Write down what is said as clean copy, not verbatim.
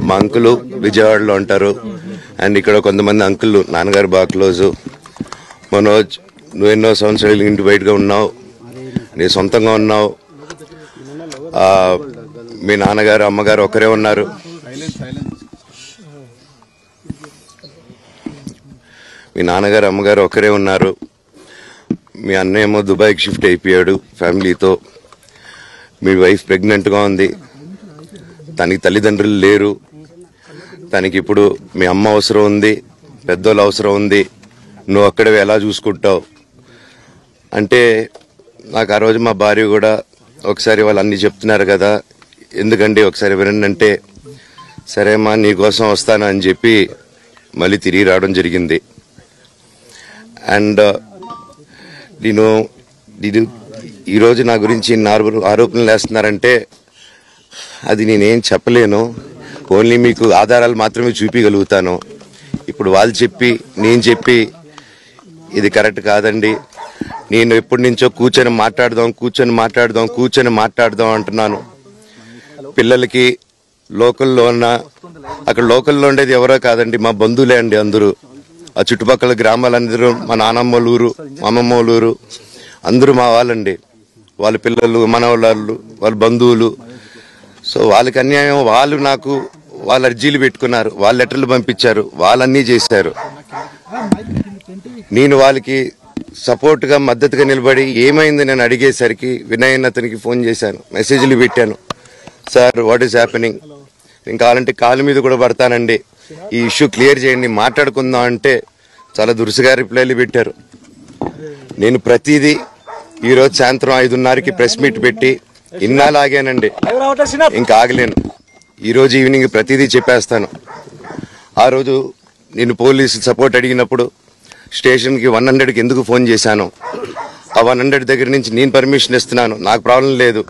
మా అంకులు విజయవాడలో ఉంటారు. అండ్ ఇక్కడ కొంతమంది అంకులు నాన్నగారు బాగా క్లోజు. మనోజ్, నువ్వు ఎన్నో సంవత్సరాలు ఇంటి బయటగా ఉన్నావు, నీ సొంతంగా ఉన్నావు. మీ నాన్నగారు అమ్మగారు ఒకరే ఉన్నారు. మీ నాన్నగారు అమ్మగారు ఒకరే ఉన్నారు. మీ అన్నయ్య ఏమో దుబాయ్కి షిఫ్ట్ అయిపోయాడు ఫ్యామిలీతో. మీ వైఫ్ ప్రెగ్నెంట్గా ఉంది. తనకి తల్లిదండ్రులు లేరు. తనకి ఇప్పుడు మీ అమ్మ అవసరం ఉంది, పెద్దోళ్ళు అవసరం ఉంది. నువ్వు అక్కడే ఎలా చూసుకుంటావు అంటే, నాకు ఆ రోజు మా భార్య కూడా ఒకసారి వాళ్ళు అన్నీ చెప్తున్నారు కదా, ఎందుకండి ఒకసారి వినండి అంటే, సరేమ్మా నీకోసం వస్తాను అని చెప్పి మళ్ళీ తిరిగి రావడం జరిగింది. అండ్ నేను ఈరోజు నా గురించి ఆరోపణలు వేస్తున్నారంటే అది నేనేం చెప్పలేను. ఓన్లీ మీకు ఆధారాలు మాత్రమే చూపించగలుగుతాను. ఇప్పుడు వాళ్ళు చెప్పి నేను చెప్పి ఇది కరెక్ట్ కాదండి. నేను ఎప్పటి నుంచో కూర్చొని మాట్లాడదాం అంటున్నాను. పిల్లలకి లోకల్లో ఉన్న, అక్కడ లోకల్లో ఉండేది ఎవరో కాదండి, మా బంధువులే అండి అందరూ. ఆ చుట్టుపక్కల గ్రామాలందరూ మా నానమ్మోళ్ళ ఊరు, మా అమ్మమ్మోళ్ళ ఊరు, అందరూ మా వాళ్ళండి. వాళ్ళ పిల్లలు, మనవాళ్ళు, వాళ్ళ బంధువులు. సో వాళ్ళకి అన్యాయం, వాళ్ళు నాకు వాళ్ళ అర్జీలు పెట్టుకున్నారు, వాళ్ళ లెటర్లు పంపించారు, వాళ్ళన్నీ చేశారు. నేను వాళ్ళకి సపోర్ట్గా మద్దతుగా నిలబడి ఏమైంది నేను అడిగేసరికి వినయ్ అతనికి ఫోన్ చేశాను, మెసేజ్లు పెట్టాను. సార్ వాట్ ఈస్ హ్యాపెనింగ్, నేను కావాలంటే కాలు మీద కూడా పడతానండి, ఈ ఇష్యూ క్లియర్ చేయండి, మాట్లాడుకుందాం అంటే చాలా దురుసుగా రిప్లైలు పెట్టారు. నేను ప్రతిదీ ఈరోజు సాయంత్రం 5:30కి ప్రెస్ మీట్ పెట్టి ఇన్నాళ్ళు ఆగానండి, ఇంకా ఆగలేను. ఈరోజు ఈవినింగ్ ప్రతిదీ చెప్పేస్తాను. ఆ రోజు నేను పోలీసు సపోర్ట్ అడిగినప్పుడు స్టేషన్కి 100కి ఎందుకు ఫోన్ చేశాను, ఆ 100 దగ్గర నుంచి నేను పర్మిషన్ ఇస్తున్నాను, నాకు ప్రాబ్లం లేదు.